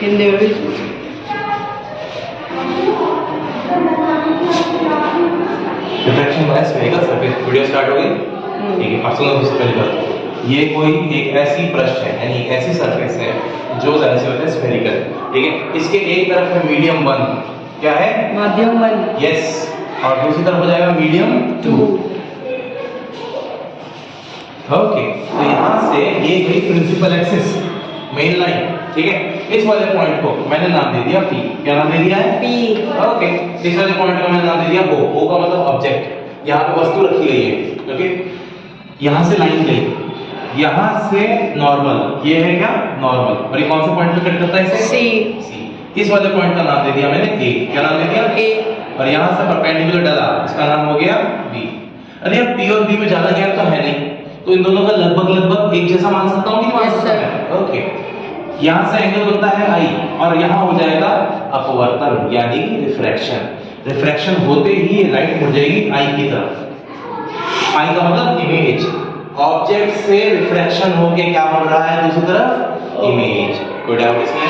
हिंदी में भी reflection by spherical surface. Video start हो गई? ठीक है, अब सुनो सबसे पहले बात। ये कोई एक ऐसी पृष्ठ है, यानी एक ऐसी सरफेस है जो ज़रा से होता है स्फेरिकल। ठीक है, इसके एक तरफ है मीडियम 1, क्या है? माध्यम 1। यस, और दूसरी तरफ हो जाएगा मीडियम 2। ओके, तो यहाँ से ये गई प्रिंसिपल एक्सिस, मेन लाइन। ठीक है, इस वाले पॉइंट को मैंने नाम दे दिया P। क्या नाम दे दिया है? P। ओके, इस वाले पॉइंट को मैंने नाम दे दिया O। O का मतलब ऑब्जेक्ट, यहाँ पे वस्तु रखी गई है। ओके, यहाँ से लाइन गई, यहाँ से नॉर्मल, ये है क्या? नॉर्मल। और ये कौन से पॉइंट पे कट करता है इसे? C। इस वाले पॉइंट का नाम दे दिया मैंने A। क्या नाम दे दिया? A। और यहाँ से परपेंडिकुलर डाला, इसका नाम हो गया B। अरे यार P और B में ज्यादा गैप तो है नहीं, तो इन दोनों का लगभग एक जैसा मान सकता हूँ कि मान सकता है? ओके, यहाँ से एंगल बनता है I और यहाँ हो जाएगा अपवर्तन यानी रिफ्रैक्शन। रिफ्रैक्शन होते ही लाइट मुड़ जाएगी I की तरफ। I का मतलब इमेज, ऑब्जेक्ट से रिफ्रैक्शन होके क्या बन रहा है दूसरी तरफ? इमेज। कोई डाउट इसमें?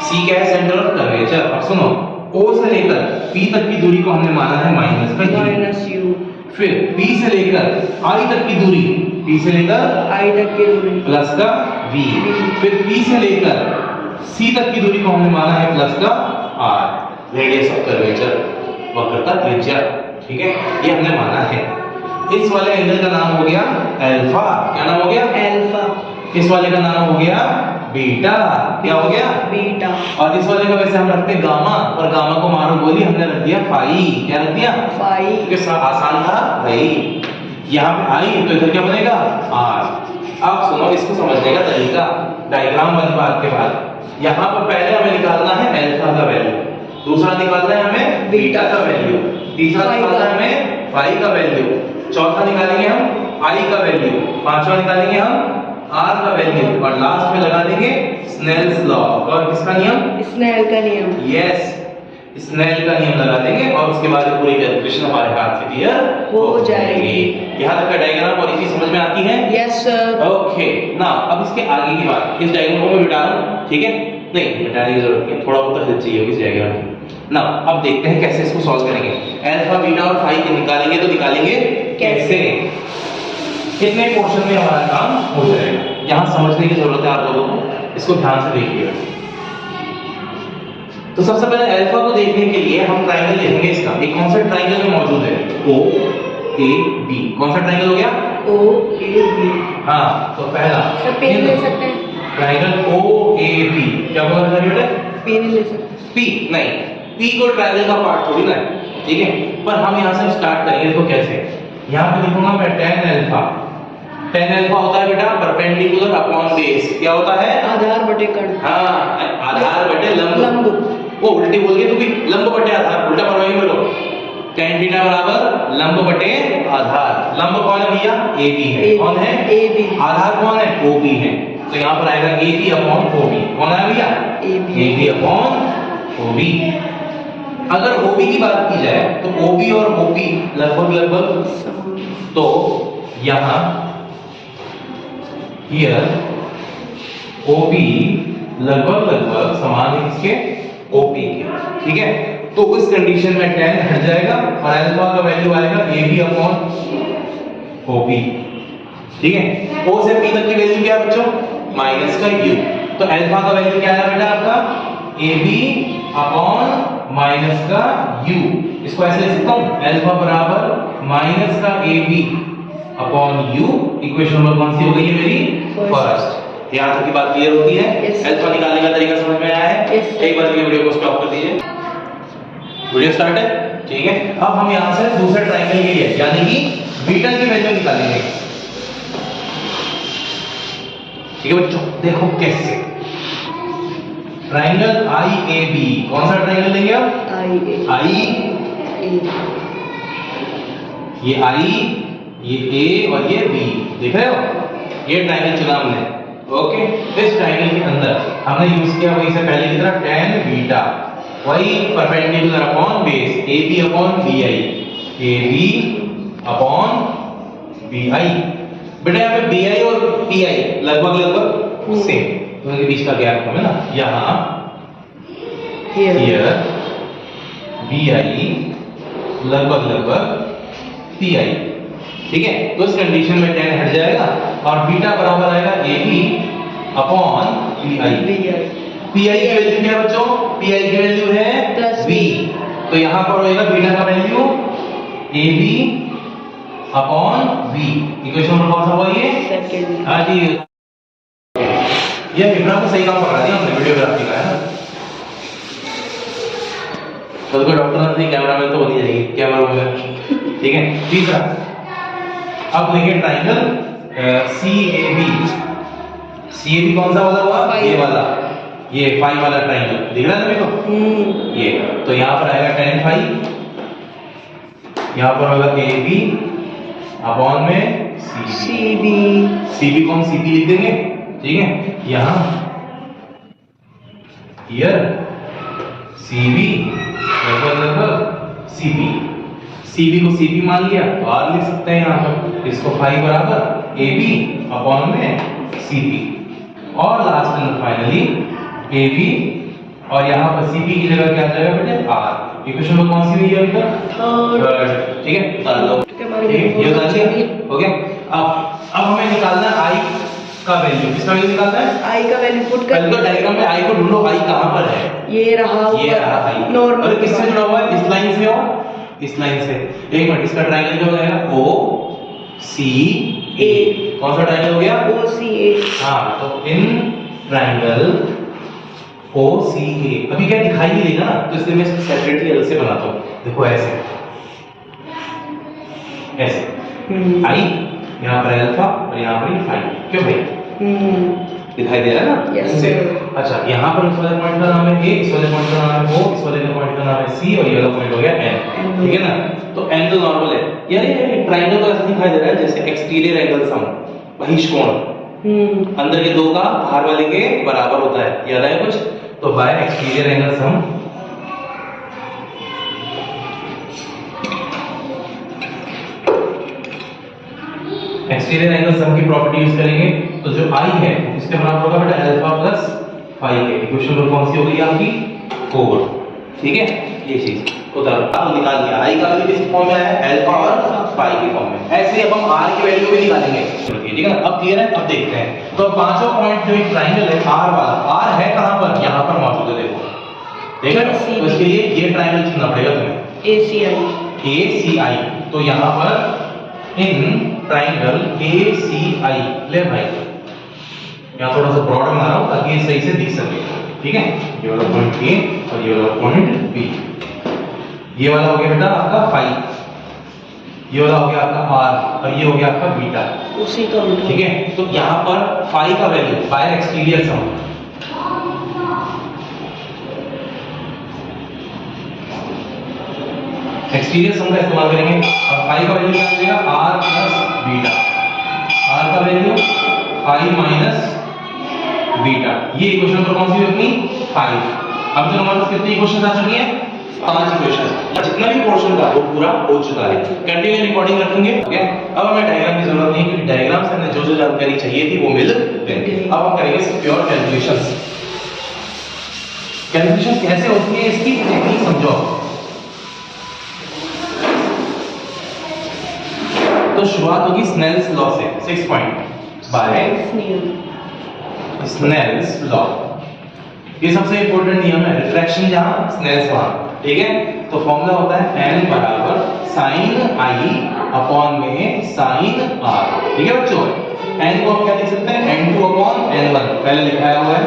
C क्या है? Centre of curvature. अब सुनो, O से लेकर P तक की दूरी को हमने माना है माइनस U। फिर P से लेकर I तक की दूरी, P से लेकर I तक की दूरी प्लस का V। फिर P से लेकर C तक की दूरी को हमने माना है प्लस का R, रेडियस ऑफ कर्वेचर, वक्र का त्रिज्या। ठीक है, ये हमने माना है। इस वाले एंगल का नाम हो गया अल्फा। क्या नाम हो गया? अल्फा। इस वाले का नाम हो गया बीटा। क्या हो गया? बीटा। और इस वाले का वैसे हम रखते हैं गामा, और गामा को मारो गोली हमने रख दिया फाई। क्या रख दिया? फाई। क्योंकि आसान था भाई। यहाँ पे आई तो इधर क्या बनेगा? R। अब सुनो इसको समझने का तरीका, डायग्राम वाली बात के बाद। यहाँ पर पहले हमें निकालना है अल्फा का वैल्यू, दूसरा निकालना है हमें बीटा का वैल्यू, तीसरा निकालना है हमें फाई का वैल्यू, चौथा निकालेंगे हम I का वैल्यू, पांचवा निकालेंगे हम R का वैल्यू, और लास्ट में लगा देंगे स्नेल्स लॉ। और किसका नियम? स्नेल का नियम। यस, स्नेल का नियम लगा देंगे, और उसके बाद पूरी कैलकुलेशन हमारे हाथ से क्लियर हो जाएगी। यहाँ तक का डायग्राम और इसी समझ में आती है? Yes sir. ओके, ना अब इसके आगे की बात। इस डायग्राम को मैं मिटा दूं, ठीक है? नहीं, मिटाने की जरूरत नहीं, थोड़ा बहुत हेल्प चाहिए होगी इस डायग्राम की। ना अब देखते हैं कैसे इसको सॉल्व करेंगे। अल्फा, बीटा और फाई के निकालेंगे, तो निकालेंगे कैसे? कितने पोर्शन में हमारा काम हो जाएगा, यहाँ समझने की जरूरत है आप लोगों को, इसको ध्यान से देखिएगा। तो सबसे पहले अल्फा को देखने के लिए हम ट्रायंगल लेंगे। इसका एक कौन सा ट्रायंगल में मौजूद है? O A B। कौन सा ट्रायंगल हो गया? O A B। हाँ, तो पहला सर पेन ले सकते हैं? Triangle O A B। क्या बोला था बेटा? पेन ले सकते P नहीं, P को ट्रायंगल का पार्ट थोड़ी ना है, ठीक है? पर हम यहाँ से स्टार्ट करेंगे। देखो कैसे, यहाँ पे लिखूंगा मैं tan अल्फा। tan अल्फा होता है बेटा परपेंडिकुलर अपॉन बेस। क्या होता है? आधार बटे कर्ण। हाँ, आधार बटे लंब। वो उल्टी बोल के तू भी, लंब बटे आधार, उल्टा मरवाई बोलो। tan थीटा बराबर लंब बटे आधार। लंब कौन है भैया? AB है। कौन है? AB। आधार कौन है? OB है। तो यहाँ पर आएगा AB अपॉन OB। कौन है भैया? AB upon OB। अगर OB की बात की जाए तो OB और OP लगभग, तो यहाँ हियर OB लगभग समान है इसके OP के, ठीक है? तो उस कंडीशन में tan हट जाएगा और अल्फा का वैल्यू आएगा AB अपॉन OB, ठीक है? O से P तक की वैल्यू क्या है बच्चों? माइनस का U। तो अल्फा का वैल्यू क्या है बेटा आपका? AB अपॉन माइनस का U। इसको ऐसे लिख सकता हूँ, अल्फा बराबर माइनस का AB upon U। Equation number कौन सी हो गई है मेरी? फर्स्ट। यहाँ तक की बात क्लियर होती है? अल्फा निकालने का तरीका समझ में आया है? एक बार ये वीडियो को स्टॉप कर दीजिए। वीडियो स्टार्ट है, ठीक है? अब हम यहाँ से दूसरे ट्रायंगल के लिए यानी कि बीटा की वैल्यू निकालेंगे, ठीक है बच्चों? देखो कैसे, ट्रायंगल IAB। कौन सा ट्रायंगल लेंगे आप? I, ये I, ये A और ये B, देख रहे हो? ये ट्रायंगल चुना हमने। ओके, इस ट्रायंगल के अंदर हमने यूज किया वही से पहले की तरह tan बीटा, वही perpendicular upon base, AB upon BI, AB upon BI। बेटा यहाँ पे BI और PI लगभग सेम, उनके बीच का गैप कम है ना, यहाँ Here. हियर बी आई लगभग लगभग पी आई, ठीक है। तो इस कंडीशन में tan हट जाएगा और बीटा बराबर आएगा A B upon P I. BI. P I की वैल्यू क्या है बच्चों? पी आई की वैल्यू है Plus v, तो यहाँ पर होएगा बीटा का value A B upon v। Equation number कौन सा हुआ ये? Second. हाँ जी, ये विक्रांत को सही काम पकड़ा दिया हमने वीडियोग्राफी का, है ना। तो कोई डॉक्टर नहीं, कैमरामैन तो बनी जाएगी, कैमरा मैन, ठीक है। तीसरा, अब देखिए ट्राइंगल CAB। CAB कौन सा वाला हुआ? ये वाला, ये फाई वाला ट्राइंगल दिख रहा है ना देखो, ये। तो यहाँ पर आएगा tan फाई, यहाँ पर होगा AB अपॉन में CB। CB को हम CB लिख देंगे, ठीक है। यहाँ हियर CB लगभग CB, CB को CB मान लिया तो R लिख सकते हैं यहाँ पर, इसको फाई बराबर AB अपॉन में CB, और लास्ट एंड फाइनली AB, और यहाँ पर CB की जगह क्या आ जाएगा बेटे? R। इक्वेशन में कौन सी हुई है अभी तक? थर्ड, ठीक है। कर लो, ठीक है, ये बता दिया, हो गया। अब हमें निकालना है I का वैल्यू। किसका वैल्यू निकालना है? I का वैल्यू पुट कर, पहले तो डायग्राम में I को ढूंढो, I कहाँ पर है? ये रहा I। नॉर्मल। और किससे जुड़ा हुआ है? इस लाइन से और इस लाइन से। एक मिनट, इसका ट्रायंगल क्या हो जाएगा? OCA। कौन सा ट्रायंगल हो गया? OCA। हाँ, तो इन ट्रायंगल OCA अभी क्या दिखाई नहीं देगा ना, तो इसलिए मैं इसको सेपरेटली अलग से बनाता हूँ। देखो ऐसे I, यहाँ पर अल्फा और यहाँ पर ये फाई, क्यों भाई? दिखाई दे रहा है ना? Yes, इससे। sir. अच्छा, यहाँ पर इस वाले पॉइंट का नाम है A, इस वाले पॉइंट का नाम है O, इस वाले पॉइंट का नाम है C, और ये वाला पॉइंट हो गया N, ठीक है ना। तो N तो नॉर्मल है यार, ये ट्रायंगल तो ऐसा दिखाई दे रहा है जैसे एक्सटीरियर एंगल सम, बहिष्कोण, अंदर के दो का बाहर वाले के बराबर होता है, याद है कुछ? तो bye exterior angle sum exterior angle sum की प्रॉपर्टी यूज करेंगे, तो जो I है इसके बराबर होगा बेटा अल्फा प्लस फाई के। इक्वेशन नंबर कौन सी हो गई आपकी? 4, ठीक है। ये चीज उधर अब निकाल लिया, I का वैल्यू किस फॉर्म में है? अल्फा और फाई के फॉर्म में। ऐसे ही अब हम R की वैल्यू भी निकालेंगे, ठीक है। अब क्लियर है? अब देखते हैं। तो पांचों पॉइंट जो एक ट्रायंगल है R वाला, R है कहां पर? यहां पर मौजूद है, देखो देखा। तो इसके लिए ये ट्रायंगल चुनना पड़ेगा तुम्हें, ACI। तो यहां पर इन ट्रायंगल ACI ले भाई, यहाँ थोड़ा सा ब्रॉड बना रहा हूँ ताकि ये सही से दिख सके, ठीक है। ये वाला पॉइंट A और ये वाला पॉइंट B। ये वाला हो गया बेटा आपका फाई, ये वाला हो गया आपका R, और ये हो गया आपका बीटा, उसी का उल्टा, ठीक है। तो यहाँ पर फाई का value by exterior sum, exterior sum का इस्तेमाल करेंगे, और फाई का वैल्यू क्या हो जाएगा? R plus beta. R का वैल्यू फाई माइनस बीटा। ये इक्वेशन नंबर कौन सी है अपनी? 5। अब जो हमारे पास कितनी इक्वेशन आ चुकी हैं? 5 इक्वेशन। जितना भी पोर्शन था वो पूरा हो चुका है। कंटिन्यू रिकॉर्डिंग रखेंगे, ओके। अब हमें डायग्राम की जरूरत नहीं, क्योंकि डायग्राम से हमें जो जानकारी चाहिए थी वो मिल गई। अब हम करेंगे प्योर कैलकुलेशंस। कैलकुलेशन कैसे होती है इसकी टेक्निक समझो। तो शुरुआत होगी स्नेल्स लॉ से, 6 पॉइंट बाय स्नेल्स लॉ। ये सबसे इंपॉर्टेंट नियम है, रिफ्रैक्शन जहां स्नेल्स वहां, ठीक है। तो फॉर्मूला होता है n बराबर sin i अपॉन में sin r, ठीक है बच्चों। n को हम क्या लिख सकते हैं? n2 अपॉन n1 पहले लिखाया हुआ है।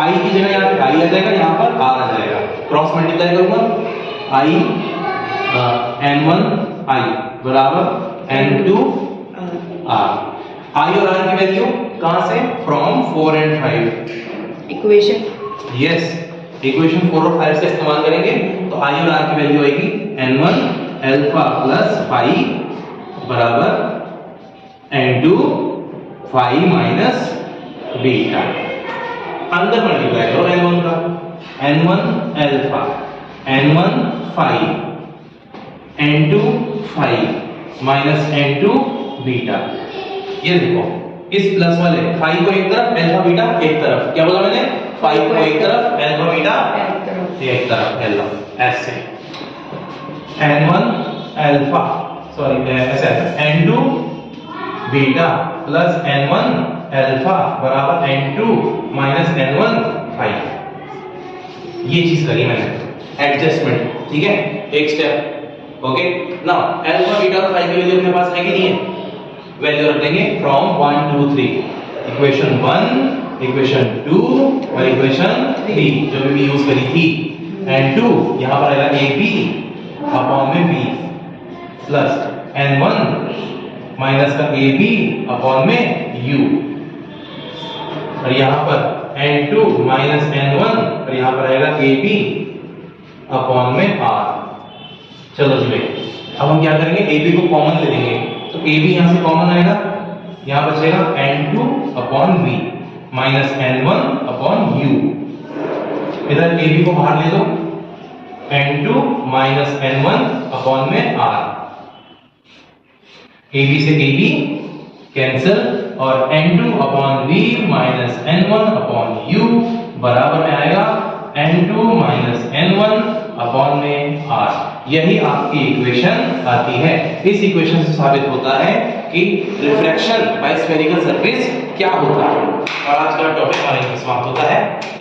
i की जगह यहाँ पे i आ जाएगा, यहाँ पर r आ जाएगा, क्रॉस मल्टीप्लाई करूंगा, i n1 i बराबर n2 r। i और r की वैल्यू कहां से? From 4 and 5 equation. Yes, equation 4 और 5 का इस्तेमाल करेंगे, तो i और r की वैल्यू आएगी n1 अल्फा प्लस फाई बराबर n2 फाई माइनस बीटा। अंदर मल्टीप्लाई करो n1 का, n1 alpha, n1 phi, n2 phi minus n2 beta. ये देखो इस प्लस वाले फाई को एक तरफ, अल्फा बीटा एक तरफ, क्या बोला मैंने, फाई को एक तरफ, अल्फा बीटा एक तरफ, एल्फा ऐसे n1 अल्फा सॉरी ऐसे n2 beta plus n1 alpha बराबर n2 माइनस n1 फाई। ये चीज करी मैंने, एडजस्टमेंट, ठीक है, एक step. Okay, now alpha beta और फाई की वैल्यू अपने पास है कि नहीं है, वैल्यू रख देंगे फ्रॉम 1 2 3, इक्वेशन 1, इक्वेशन 2 और इक्वेशन 3 जो भी यूज करी थी, n2 यहां पर आएगा ab अपॉन में b प्लस n1 माइनस का ab अपॉन में u, और यहां पर n2 माइनस n1 और यहां पर आएगा ab अपॉन में r। चलो जी भाई, अब हम क्या करेंगे, ab को कॉमन ले लेंगे, तो ab यहां से कॉमन आएगा, यहां बचेगा n2 upon v minus n1 upon u, इधर ab को बाहर ले लो, n2 माइनस n1 अपॉन में r, ab से ab कैंसिल और n2 upon v minus n1 upon u बराबर में आएगा n2 माइनस n1 अपॉन में r। यही आपकी इक्वेशन आती है। इस इक्वेशन से साबित होता है कि रिफ्रैक्शन बाय स्फेरिकल सरफेस क्या होता है। और आज का टॉपिक हमारा समाप्त होता है।